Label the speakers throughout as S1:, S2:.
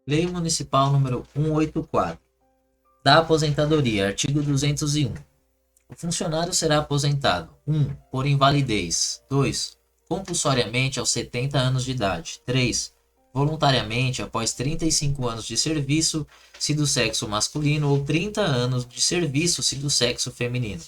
S1: Lei Municipal número 184. Da aposentadoria, artigo 201. O funcionário será aposentado: 1. Por invalidez. 2. Compulsoriamente aos 70 anos de idade. 3. Voluntariamente após 35 anos de serviço, se do sexo masculino, ou 30 anos de serviço, se do sexo feminino.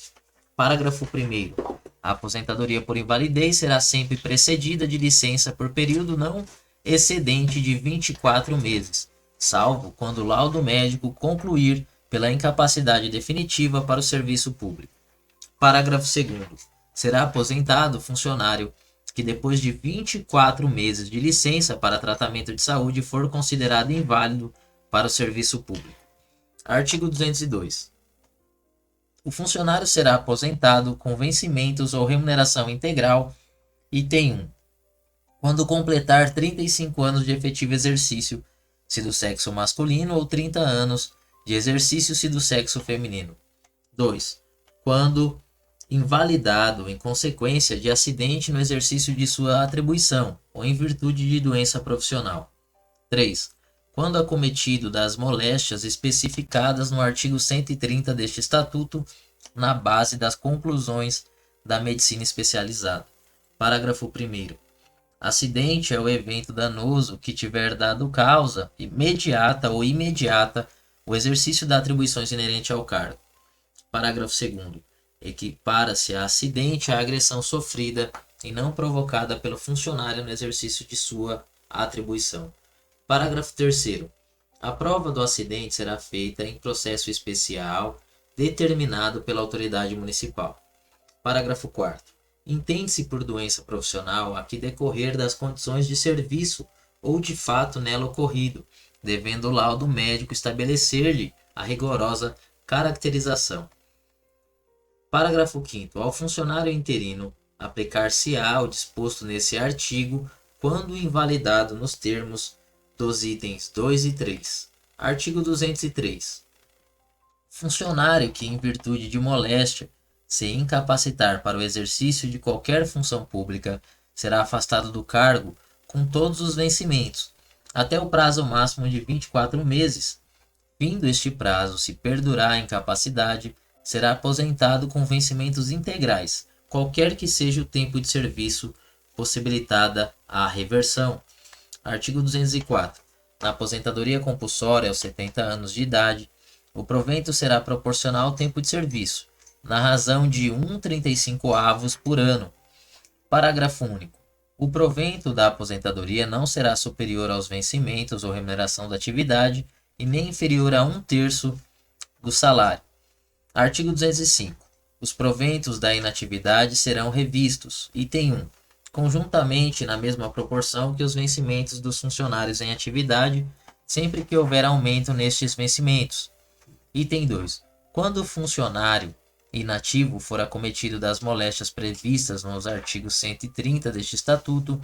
S1: Parágrafo 1º. A aposentadoria por invalidez será sempre precedida de licença por período não excedente de 24 meses, salvo quando o laudo médico concluir pela incapacidade definitiva para o serviço público. Parágrafo 2º. Será aposentado o funcionário que depois de 24 meses de licença para tratamento de saúde for considerado inválido para o serviço público. Artigo 202. O funcionário será aposentado com vencimentos ou remuneração integral. Item 1. Quando completar 35 anos de efetivo exercício, se do sexo masculino, ou 30 anos de exercício, se do sexo feminino. 2. Quando invalidado em consequência de acidente no exercício de sua atribuição ou em virtude de doença profissional. 3. Quando acometido das moléstias especificadas no artigo 130 deste Estatuto, na base das conclusões da medicina especializada. Parágrafo 1º. Acidente é o evento danoso que tiver dado causa imediata ou imediata o exercício das atribuições inerentes ao cargo. Parágrafo 2º. Equipara-se a acidente a agressão sofrida e não provocada pelo funcionário no exercício de sua atribuição. Parágrafo 3º. A prova do acidente será feita em processo especial determinado pela autoridade municipal. Parágrafo 4º. Entende-se por doença profissional a que decorrer das condições de serviço ou de fato nela ocorrido, devendo o laudo médico estabelecer-lhe a rigorosa caracterização. Parágrafo 5º. Ao funcionário interino aplicar-se-á o disposto nesse artigo quando invalidado nos termos dos itens 2 e 3. Artigo 203. Funcionário que, em virtude de moléstia, se incapacitar para o exercício de qualquer função pública, será afastado do cargo com todos os vencimentos, até o prazo máximo de 24 meses. Findo este prazo, se perdurar a incapacidade, será aposentado com vencimentos integrais, qualquer que seja o tempo de serviço, possibilitada a reversão. Artigo 204. Na aposentadoria compulsória aos 70 anos de idade, o provento será proporcional ao tempo de serviço, na razão de 1,35 por ano. Parágrafo único. O provento da aposentadoria não será superior aos vencimentos ou remuneração da atividade e nem inferior a 1/3 do salário. Artigo 205. Os proventos da inatividade serão revistos. Item 1. Conjuntamente na mesma proporção que os vencimentos dos funcionários em atividade, sempre que houver aumento nestes vencimentos. Item 2. Quando o funcionário inativo for acometido das moléstias previstas nos artigos 130 deste Estatuto,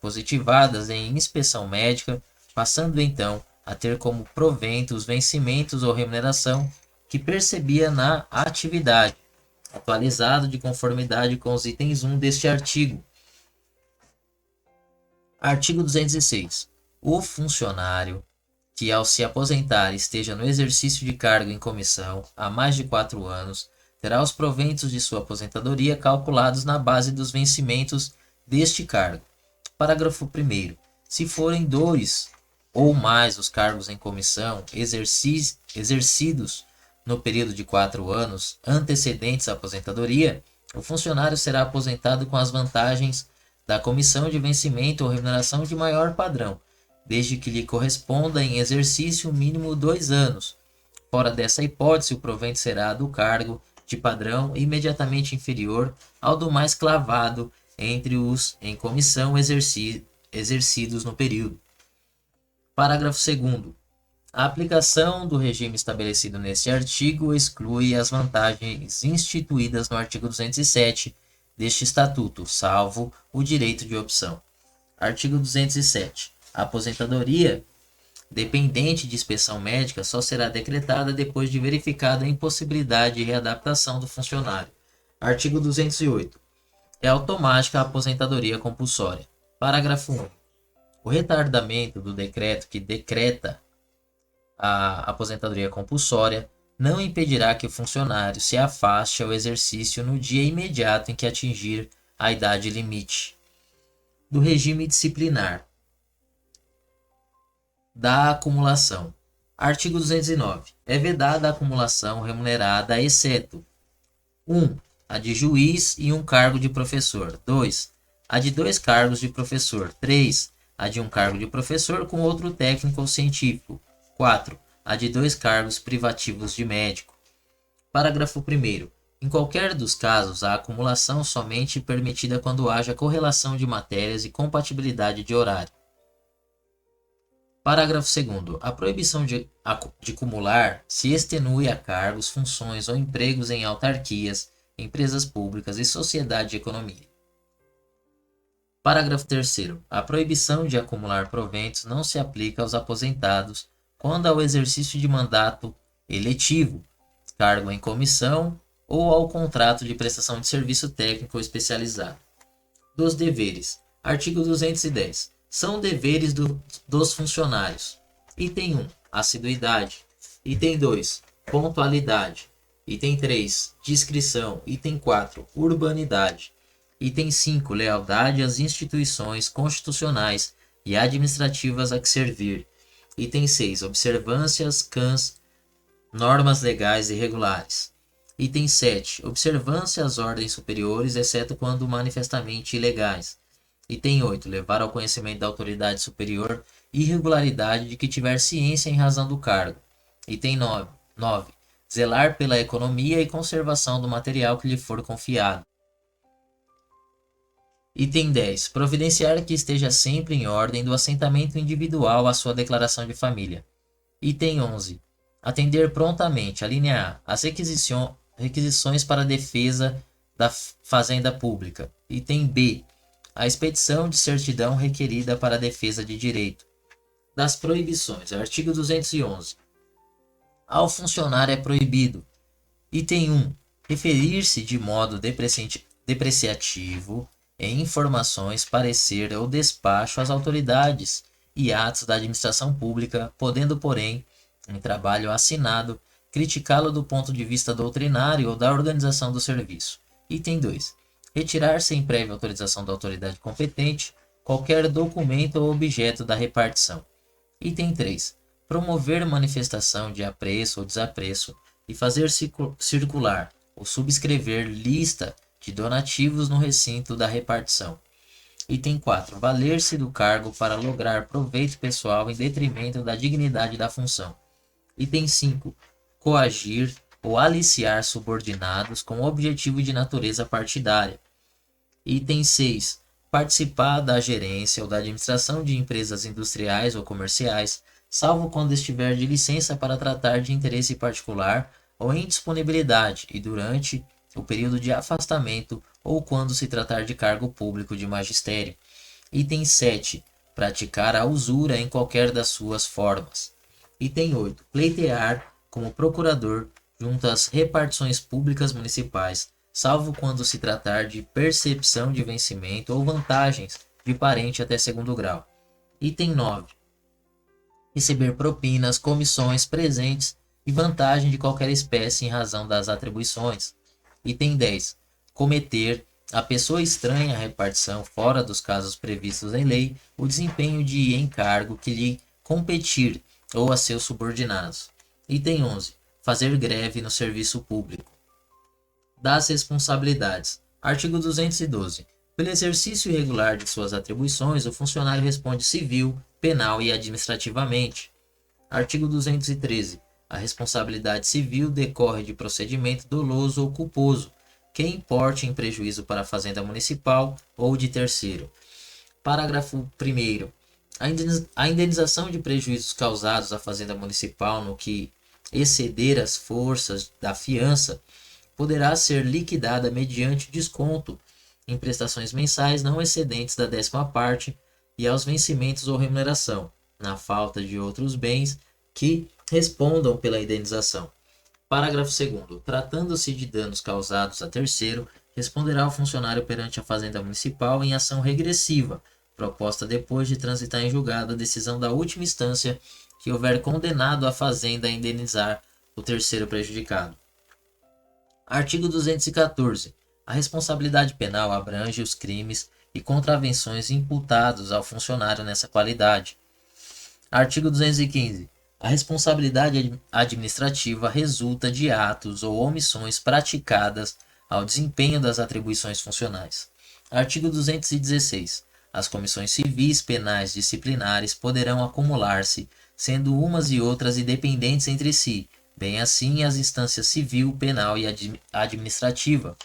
S1: positivadas em inspeção médica, passando então a ter como provento os vencimentos ou remuneração que percebia na atividade, atualizado de conformidade com os itens 1 deste artigo. Artigo 206. O funcionário que, ao se aposentar, esteja no exercício de cargo em comissão há mais de 4 anos, terá os proventos de sua aposentadoria calculados na base dos vencimentos deste cargo. Parágrafo 1º. Se forem 2 ou mais os cargos em comissão exercidos no período de 4 anos antecedentes à aposentadoria, o funcionário será aposentado com as vantagens da comissão de vencimento ou remuneração de maior padrão, desde que lhe corresponda em exercício mínimo 2 anos. Fora dessa hipótese, o provento será do cargo de padrão imediatamente inferior ao do mais clavado entre os em comissão exercidos no período. Parágrafo 2º. A aplicação do regime estabelecido neste artigo exclui as vantagens instituídas no artigo 207 deste Estatuto, salvo o direito de opção. Artigo 207. A aposentadoria dependente de inspeção médica só será decretada depois de verificada a impossibilidade de readaptação do funcionário. Artigo 208. É automática a aposentadoria compulsória. Parágrafo 1. O retardamento do decreto que decreta a aposentadoria compulsória não impedirá que o funcionário se afaste ao exercício no dia imediato em que atingir a idade limite. Do regime disciplinar. Da acumulação. Artigo 209. É vedada a acumulação remunerada, exceto 1. A de juiz e um cargo de professor. 2. A de 2 cargos de professor. 3. A de um cargo de professor com outro técnico ou científico. 4. A de 2 cargos privativos de médico. Parágrafo 1º. Em qualquer dos casos, a acumulação somente permitida quando haja correlação de matérias e compatibilidade de horário. Parágrafo 2º. A proibição de cumular se extenue a cargos, funções ou empregos em autarquias, empresas públicas e sociedade de economia. Parágrafo 3º. A proibição de acumular proventos não se aplica aos aposentados quando ao exercício de mandato eletivo, cargo em comissão ou ao contrato de prestação de serviço técnico ou especializado. Dos deveres. Artigo 210. São deveres dos funcionários. Item 1. Assiduidade. Item 2. Pontualidade. Item 3. Discrição. Item 4. Urbanidade. Item 5. Lealdade às instituições constitucionais e administrativas a que servir. Item 6. Observâncias cãs normas legais e regulares. Item 7. Observância às ordens superiores, exceto quando manifestamente ilegais. Item 8. Levar ao conhecimento da autoridade superior irregularidade de que tiver ciência em razão do cargo. Item 9. Zelar pela economia e conservação do material que lhe for confiado. Item 10. Providenciar que esteja sempre em ordem do assentamento individual a sua declaração de família. Item 11. Atender prontamente, a linha A, as requisições para a defesa da fazenda pública. Item B. A expedição de certidão requerida para a defesa de direito. Das proibições. Artigo 211. Ao funcionário é proibido. Item 1. Referir-se de modo depreciativo em informações, parecer ou despacho às autoridades e atos da administração pública, podendo, porém, em trabalho assinado, criticá-lo do ponto de vista doutrinário ou da organização do serviço. Item 2. Retirar sem prévia autorização da autoridade competente qualquer documento ou objeto da repartição. Item 3. Promover manifestação de apreço ou desapreço e fazer circular ou subscrever lista de donativos no recinto da repartição. Item 4. Valer-se do cargo para lograr proveito pessoal em detrimento da dignidade da função. Item 5. Coagir ou aliciar subordinados com objetivo de natureza partidária. Item 6. Participar da gerência ou da administração de empresas industriais ou comerciais, salvo quando estiver de licença para tratar de interesse particular ou em disponibilidade e durante o período de afastamento ou quando se tratar de cargo público de magistério. Item 7. Praticar a usura em qualquer das suas formas. Item 8. Pleitear como procurador junto às repartições públicas municipais, salvo quando se tratar de percepção de vencimento ou vantagens de parente até segundo grau. Item 9. Receber propinas, comissões, presentes e vantagem de qualquer espécie em razão das atribuições. Item 10. Cometer a pessoa estranha à repartição, fora dos casos previstos em lei, o desempenho de encargo que lhe competir ou a seus subordinados. Item 11. Fazer greve no serviço público. Das responsabilidades. Artigo 212. Pelo exercício irregular de suas atribuições, o funcionário responde civil, penal e administrativamente. Artigo 213. A responsabilidade civil decorre de procedimento doloso ou culposo, que importe em prejuízo para a fazenda municipal ou de terceiro. Parágrafo 1º. A indenização de prejuízos causados à fazenda municipal no que exceder as forças da fiança poderá ser liquidada mediante desconto em prestações mensais não excedentes da 10ª parte e aos vencimentos ou remuneração, na falta de outros bens que respondam pela indenização. Parágrafo 2º. Tratando-se de danos causados a terceiro, responderá o funcionário perante a Fazenda Municipal em ação regressiva, proposta depois de transitar em julgado a decisão da última instância que houver condenado a fazenda a indenizar o terceiro prejudicado. Artigo 214. A responsabilidade penal abrange os crimes e contravenções imputados ao funcionário nessa qualidade. Artigo 215. A responsabilidade administrativa resulta de atos ou omissões praticadas ao desempenho das atribuições funcionais. Artigo 216. As comissões civis, penais, disciplinares poderão acumular-se, sendo umas e outras independentes entre si, bem assim as instâncias civil, penal e administrativa.